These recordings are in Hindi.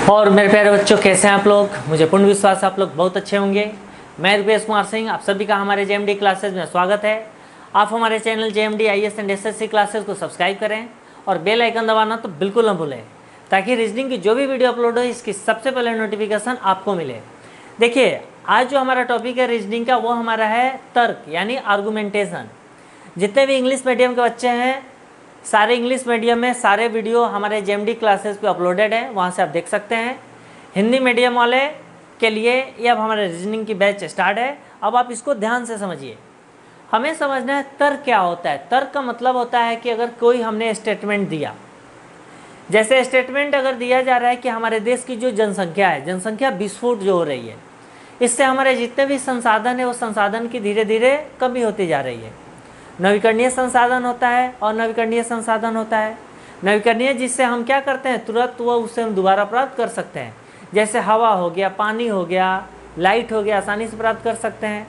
और मेरे प्यारे बच्चों, कैसे हैं आप लोग। मुझे पूर्ण विश्वास है आप लोग बहुत अच्छे होंगे। मैं रुपेश कुमार सिंह, आप सभी का हमारे जेएमडी क्लासेस में स्वागत है। आप हमारे channel JMD IAS and SSC classes को सब्सक्राइब करें और बेल आइकन दबाना तो बिल्कुल न भूलें, ताकि रीजनिंग की जो भी वीडियो अपलोड हो इसकी सबसे पहले नोटिफिकेशन आपको मिले। देखिए, आज जो हमारा टॉपिक है रीजनिंग का, वो हमारा है तर्क यानी आर्गूमेंटेशन। जितने भी इंग्लिश मीडियम के बच्चे हैं, सारे इंग्लिश मीडियम में सारे वीडियो हमारे जेएमडी क्लासेस पे अपलोडेड है, वहाँ से आप देख सकते हैं। हिंदी मीडियम वाले के लिए ये अब हमारे रीजनिंग की बैच स्टार्ट है। अब आप इसको ध्यान से समझिए। हमें समझना है तर्क क्या होता है। तर्क का मतलब होता है कि अगर कोई हमने स्टेटमेंट दिया, जैसे स्टेटमेंट अगर दिया जा रहा है कि हमारे देश की जो जनसंख्या है, जनसंख्या विस्फोट जो हो रही है, इससे हमारे जितने भी संसाधन है वो संसाधन की धीरे धीरे कमी होती जा रही है। नवीकरणीय संसाधन होता है और नवीकरणीय संसाधन होता है। नवीकरणीय जिससे हम क्या करते हैं, तुरंत वो उससे हम दोबारा प्राप्त कर सकते हैं, जैसे हवा हो गया, पानी हो गया, लाइट हो गया, आसानी से प्राप्त कर सकते हैं।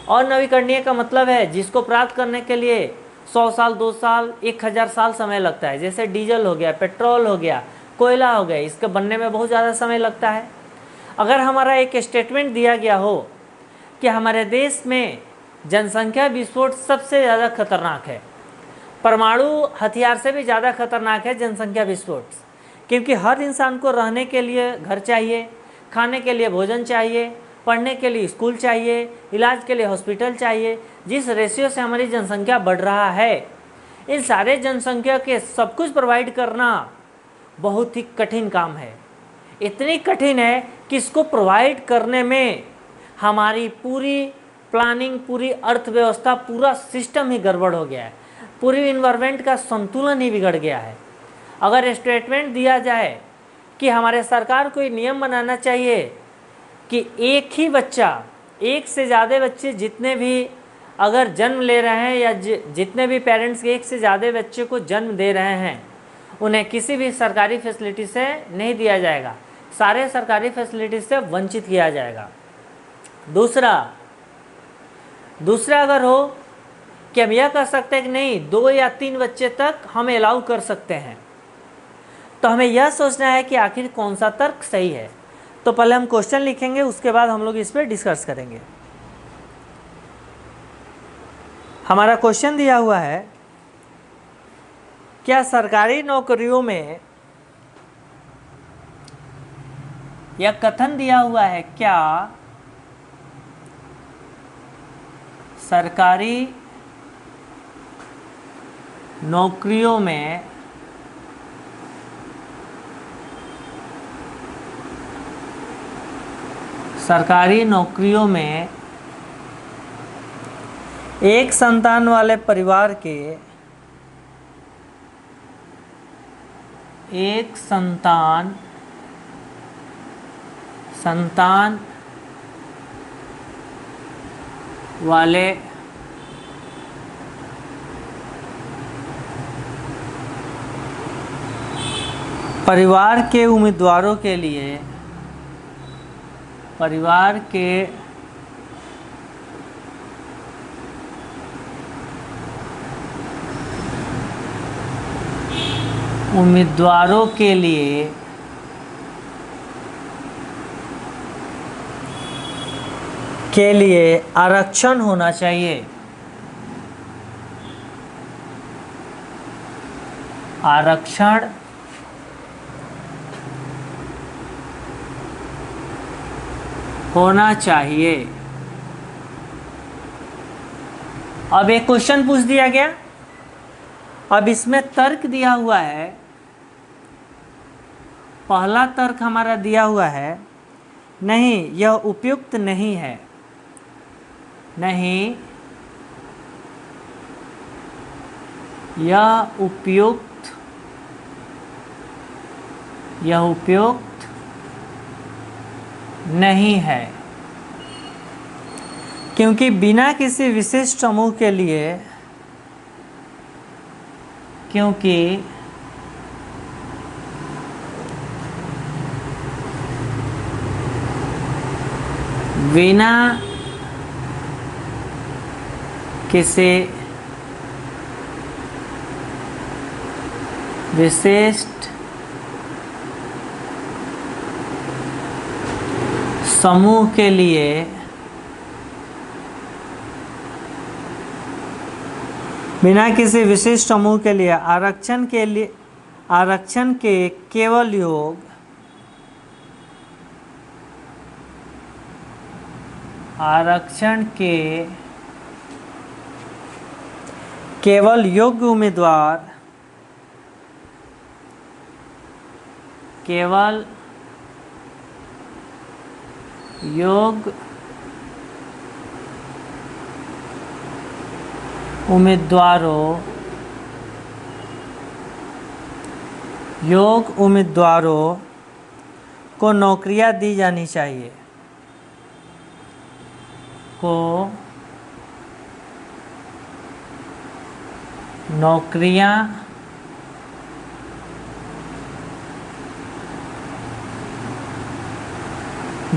और नवीकरणीय का मतलब है जिसको प्राप्त करने के लिए 100 साल, 2 साल, 1000 साल समय लगता है, जैसे डीजल हो गया, पेट्रोल हो गया, कोयला हो गया, इसके बनने में बहुत ज़्यादा समय लगता है। अगर हमारा एक स्टेटमेंट दिया गया हो कि हमारे देश में जनसंख्या विस्फोट सबसे ज़्यादा खतरनाक है, परमाणु हथियार से भी ज़्यादा खतरनाक है जनसंख्या विस्फोट, क्योंकि हर इंसान को रहने के लिए घर चाहिए, खाने के लिए भोजन चाहिए, पढ़ने के लिए स्कूल चाहिए, इलाज के लिए हॉस्पिटल चाहिए। जिस रेशियो से हमारी जनसंख्या बढ़ रहा है, इन सारे जनसंख्या के सब कुछ प्रोवाइड करना बहुत ही कठिन काम है। इतनी कठिन है कि इसको प्रोवाइड करने में हमारी पूरी प्लानिंग, पूरी अर्थव्यवस्था, पूरा सिस्टम ही गड़बड़ हो गया है। पूरी इन्वायरमेंट का संतुलन ही बिगड़ गया है। अगर स्टेटमेंट दिया जाए कि हमारे सरकार को नियम बनाना चाहिए कि एक ही बच्चा, एक से ज़्यादा बच्चे जितने भी अगर जन्म ले रहे हैं या जितने भी पेरेंट्स एक से ज़्यादा बच्चे को जन्म दे रहे हैं, उन्हें किसी भी सरकारी फैसिलिटी से नहीं दिया जाएगा, सारे सरकारी फैसिलिटी से वंचित किया जाएगा। दूसरा अगर हो कि हम यह कर सकते हैं कि नहीं, 2 या 3 बच्चे तक हम अलाउ कर सकते हैं, तो हमें यह सोचना है कि आखिर कौन सा तर्क सही है। तो पहले हम क्वेश्चन लिखेंगे, उसके बाद हम लोग इस पर डिस्कस करेंगे। हमारा क्वेश्चन दिया हुआ है, क्या सरकारी नौकरियों में, यह कथन दिया हुआ है, क्या सरकारी नौकरियों में एक संतान वाले परिवार के संतान वाले परिवार के उम्मीदवारों के लिए आरक्षण होना चाहिए। आरक्षण होना चाहिए। अब एक क्वेश्चन पूछ दिया गया, अब इसमें तर्क दिया हुआ है। पहला तर्क हमारा दिया हुआ है, नहीं यह उपयुक्त नहीं है, नहीं यह उपयुक्त नहीं है, क्योंकि बिना किसी विशिष्ट समूह के लिए, बिना किसी विशिष्ट समूह के लिए बिना किसी विशिष्ट समूह के लिए आरक्षण के केवल योग्य उम्मीदवारों को नौकरियां दी जानी चाहिए।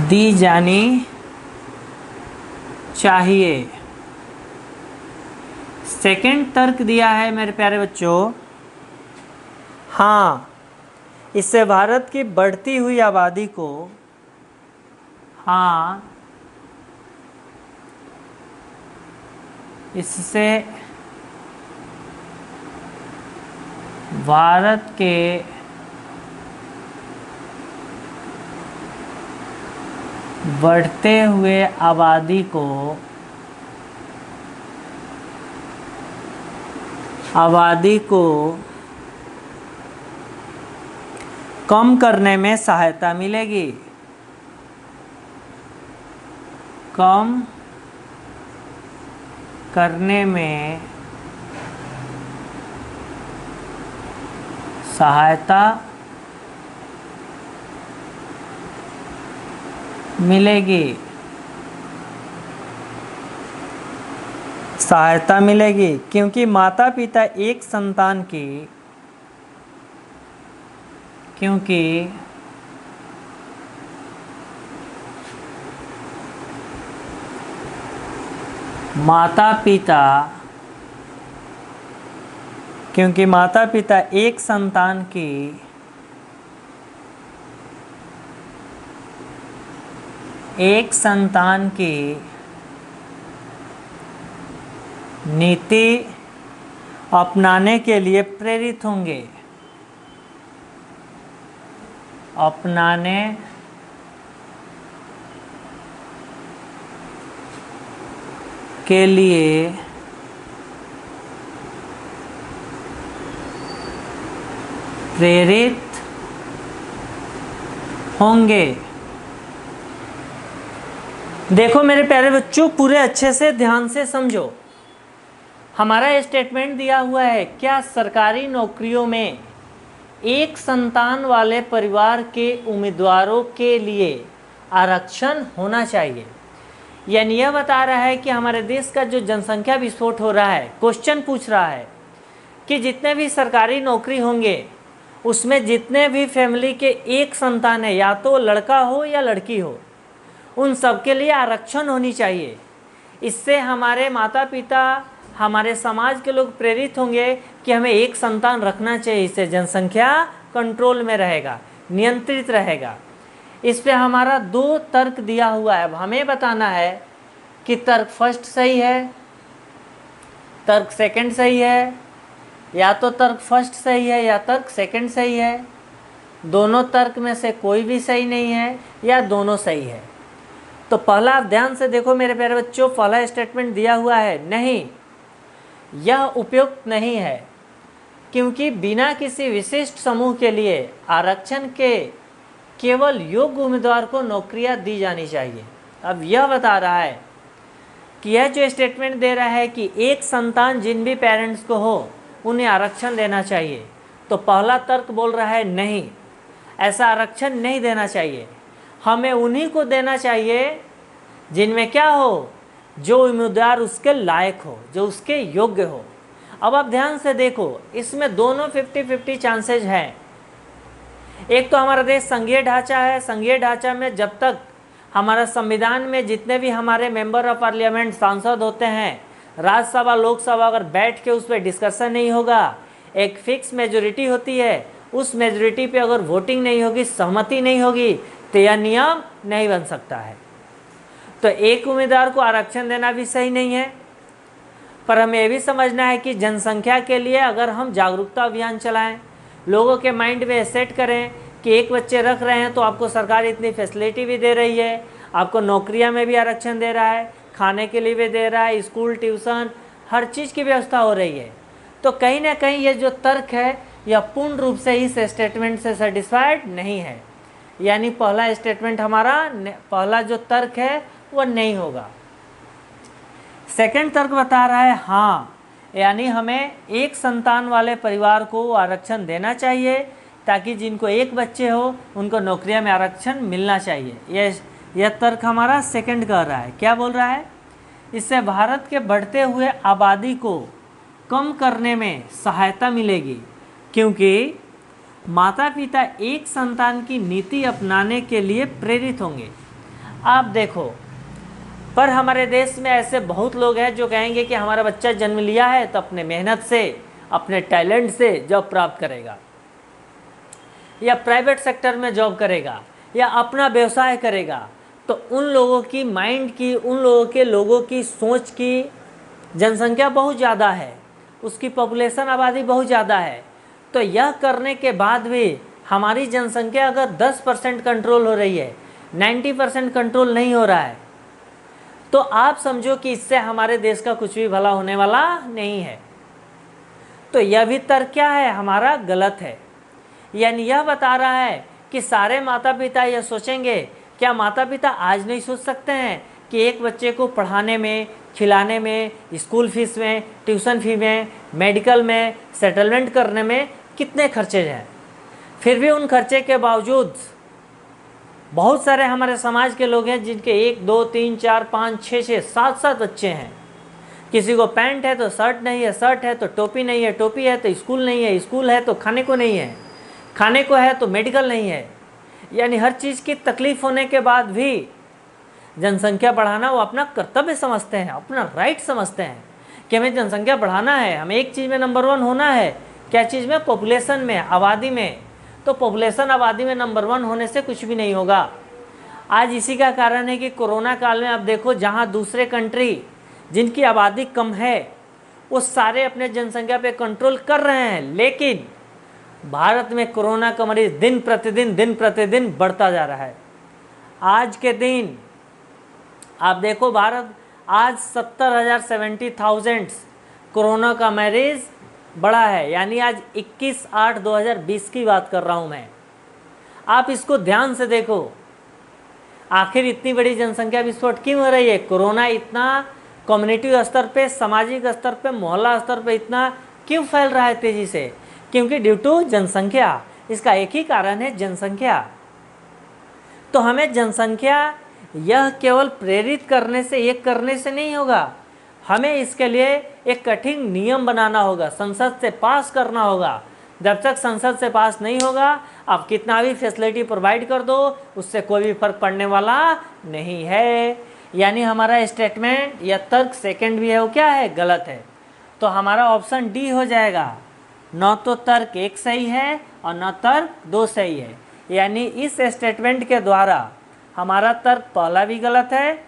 दी जानी चाहिए। सेकंड तर्क दिया है मेरे प्यारे बच्चों, हाँ, इससे भारत की बढ़ती हुई आबादी को इससे भारत के बढ़ते हुए आबादी को कम करने में सहायता मिलेगी। कम करने में सहायता मिलेगी क्योंकि माता पिता एक संतान एक संतान की नीति अपनाने के लिए प्रेरित होंगे। देखो मेरे प्यारे बच्चों, पूरे अच्छे से ध्यान से समझो। हमारा स्टेटमेंट दिया हुआ है, क्या सरकारी नौकरियों में एक संतान वाले परिवार के उम्मीदवारों के लिए आरक्षण होना चाहिए। यानी यह बता रहा है कि हमारे देश का जो जनसंख्या विस्फोट हो रहा है, क्वेश्चन पूछ रहा है कि जितने भी सरकारी नौकरी होंगे उसमें जितने भी फैमिली के एक संतान है, या तो लड़का हो या लड़की हो, उन सब के लिए आरक्षण होनी चाहिए। इससे हमारे माता पिता, हमारे समाज के लोग प्रेरित होंगे कि हमें एक संतान रखना चाहिए। इससे जनसंख्या कंट्रोल में रहेगा, नियंत्रित रहेगा। इस पे हमारा 2 तर्क दिया हुआ है। अब हमें बताना है कि तर्क फर्स्ट सही है, तर्क सेकंड सही है, या तो तर्क फर्स्ट सही है या तर्क सेकंड सही है, दोनों तर्क में से कोई भी सही नहीं है, या दोनों सही है। तो पहला आप ध्यान से देखो मेरे प्यारे बच्चों, पहला स्टेटमेंट दिया हुआ है, नहीं, यह उपयुक्त नहीं है, क्योंकि बिना किसी विशिष्ट समूह के लिए आरक्षण के केवल योग्य उम्मीदवार को नौकरियां दी जानी चाहिए। अब यह बता रहा है कि यह जो स्टेटमेंट दे रहा है कि एक संतान जिन भी पेरेंट्स को हो उन्हें आरक्षण देना चाहिए, तो पहला तर्क बोल रहा है नहीं, ऐसा आरक्षण नहीं देना चाहिए। हमें उन्हीं को देना चाहिए जिनमें क्या हो, जो उम्मीदवार उसके लायक हो, जो उसके योग्य हो। अब आप ध्यान से देखो, इसमें दोनों 50-50 चांसेज हैं। एक तो हमारा देश संघीय ढांचा है, संघीय ढांचा में जब तक हमारा संविधान में जितने भी हमारे मेंबर ऑफ पार्लियामेंट सांसद होते हैं, राज्यसभा लोकसभा, अगर बैठ के उस पर डिस्कशन नहीं होगा, एक फिक्स मेजोरिटी होती है, उस मेजोरिटी पे अगर वोटिंग नहीं होगी, सहमति नहीं होगी, तो यह नियम नहीं बन सकता है। तो एक उम्मीदवार को आरक्षण देना भी सही नहीं है। पर हमें ये भी समझना है कि जनसंख्या के लिए अगर हम जागरूकता अभियान चलाएं, लोगों के माइंड में सेट करें कि एक बच्चे रख रहे हैं तो आपको सरकार इतनी फैसिलिटी भी दे रही है, आपको नौकरियां में भी आरक्षण दे रहा है, खाने के लिए भी दे रहा है, स्कूल ट्यूशन हर चीज़ की व्यवस्था हो रही है। तो कहीं ना कहीं ये जो तर्क है यह पूर्ण रूप से इस स्टेटमेंट से सेटिस्फाइड नहीं है, यानी पहला स्टेटमेंट हमारा, पहला जो तर्क है वह नहीं होगा। सेकंड तर्क बता रहा है हाँ, यानी हमें एक संतान वाले परिवार को आरक्षण देना चाहिए ताकि जिनको एक बच्चे हो उनको नौकरियां में आरक्षण मिलना चाहिए। यह तर्क हमारा सेकंड कह रहा है। क्या बोल रहा है? इससे भारत के बढ़ते हुए आबादी को कम करने में सहायता मिलेगी क्योंकि माता पिता एक संतान की नीति अपनाने के लिए प्रेरित होंगे। आप देखो, पर हमारे देश में ऐसे बहुत लोग हैं जो कहेंगे कि हमारा बच्चा जन्म लिया है तो अपने मेहनत से, अपने टैलेंट से जॉब प्राप्त करेगा, या प्राइवेट सेक्टर में जॉब करेगा, या अपना व्यवसाय करेगा। तो उन लोगों की माइंड की, उन लोगों की सोच की जनसंख्या बहुत ज़्यादा है, उसकी पॉपुलेशन आबादी बहुत ज़्यादा है। तो यह करने के बाद भी हमारी जनसंख्या अगर 10% कंट्रोल हो रही है, 90% कंट्रोल नहीं हो रहा है, तो आप समझो कि इससे हमारे देश का कुछ भी भला होने वाला नहीं है। तो यह भी तर्क क्या है हमारा? गलत है। यानी यह बता रहा है कि सारे माता पिता यह सोचेंगे, क्या माता पिता आज नहीं सोच सकते हैं कि एक बच्चे को पढ़ाने में, खिलाने में, स्कूल फीस में, ट्यूशन फी में, मेडिकल में, सेटलमेंट करने में कितने खर्चे हैं? फिर भी उन खर्चे के बावजूद बहुत सारे हमारे समाज के लोग हैं जिनके 1 2 3 4 5 6 6 7 7 बच्चे हैं। किसी को पैंट है तो शर्ट नहीं है, शर्ट है तो टोपी नहीं है, टोपी है तो स्कूल नहीं है, स्कूल है तो खाने को नहीं है, खाने को है तो मेडिकल नहीं है। यानी हर चीज़ की तकलीफ होने के बाद भी जनसंख्या बढ़ाना वो अपना कर्तव्य समझते हैं, अपना राइट समझते हैं कि हमें जनसंख्या बढ़ाना है, हमें एक चीज़ में नंबर 1 होना है। क्या चीज़ में? पॉपुलेशन में, आबादी में। तो पॉपुलेशन आबादी में नंबर 1 होने से कुछ भी नहीं होगा। आज इसी का कारण है कि कोरोना काल में आप देखो, जहाँ दूसरे कंट्री जिनकी आबादी कम है वो सारे अपने जनसंख्या पे कंट्रोल कर रहे हैं, लेकिन भारत में कोरोना का मरीज दिन प्रतिदिन बढ़ता जा रहा है। आज के दिन आप देखो, भारत आज 70,000 कोरोना का मरीज बढ़ा है। यानी आज 21/8/2020 की बात कर रहा हूँ मैं। आप इसको ध्यान से देखो, आखिर इतनी बड़ी जनसंख्या विस्फोट क्यों हो रही है? कोरोना इतना कम्युनिटी स्तर पे, सामाजिक स्तर पे, मोहल्ला स्तर पे इतना क्यों फैल रहा है तेजी से? क्योंकि ड्यू टू जनसंख्या। इसका एक ही कारण है, जनसंख्या। तो हमें जनसंख्या यह केवल प्रेरित करने से, एक करने से नहीं होगा। हमें इसके लिए एक कठिन नियम बनाना होगा, संसद से पास करना होगा। जब तक संसद से पास नहीं होगा, आप कितना भी फैसिलिटी प्रोवाइड कर दो, उससे कोई भी फर्क पड़ने वाला नहीं है। यानी हमारा स्टेटमेंट या तर्क सेकंड भी है, वो क्या है? गलत है। तो हमारा ऑप्शन डी हो जाएगा। न तो तर्क 1 सही है और न तर्क 2 सही है। यानी इस स्टेटमेंट के द्वारा हमारा तर्क पहला भी गलत है,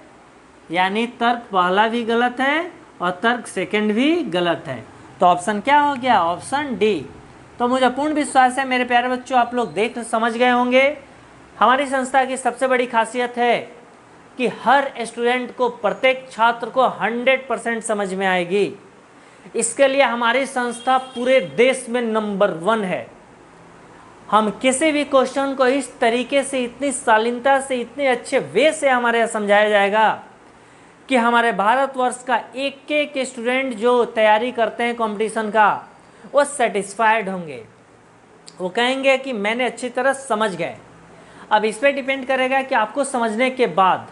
यानी तर्क पहला भी गलत है और तर्क सेकंड भी गलत है। तो ऑप्शन क्या हो गया? Option D. तो मुझे पूर्ण विश्वास है मेरे प्यारे बच्चों, आप लोग देख समझ गए होंगे। हमारी संस्था की सबसे बड़ी खासियत है कि हर स्टूडेंट को, प्रत्येक छात्र को 100% समझ में आएगी। इसके लिए हमारी संस्था पूरे देश में नंबर 1 है। हम किसी भी क्वेश्चन को इस तरीके से, इतनी शालीनता से, इतने अच्छे वे से हमारे यहाँ समझाया जाएगा कि हमारे भारतवर्ष का एक एक स्टूडेंट जो तैयारी करते हैं कंपटीशन का, वो सेटिस्फाइड होंगे। वो कहेंगे कि मैंने अच्छी तरह समझ गए। अब इस पर डिपेंड करेगा कि आपको समझने के बाद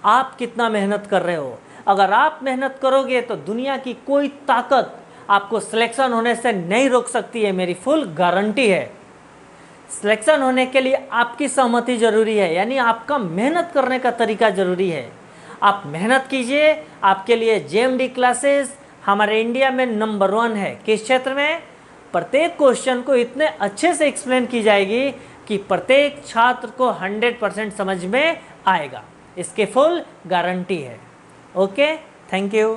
आप कितना मेहनत कर रहे हो। अगर आप मेहनत करोगे तो दुनिया की कोई ताकत आपको सिलेक्शन होने से नहीं रोक सकती है, मेरी फुल गारंटी है। सिलेक्शन होने के लिए आपकी सहमति जरूरी है, यानी आपका मेहनत करने का तरीका जरूरी है। आप मेहनत कीजिए। आपके लिए जेएमडी क्लासेस हमारे इंडिया में नंबर 1 है। किस क्षेत्र में? प्रत्येक क्वेश्चन को इतने अच्छे से एक्सप्लेन की जाएगी कि प्रत्येक छात्र को 100% समझ में आएगा, इसके फुल गारंटी है। Okay, thank you.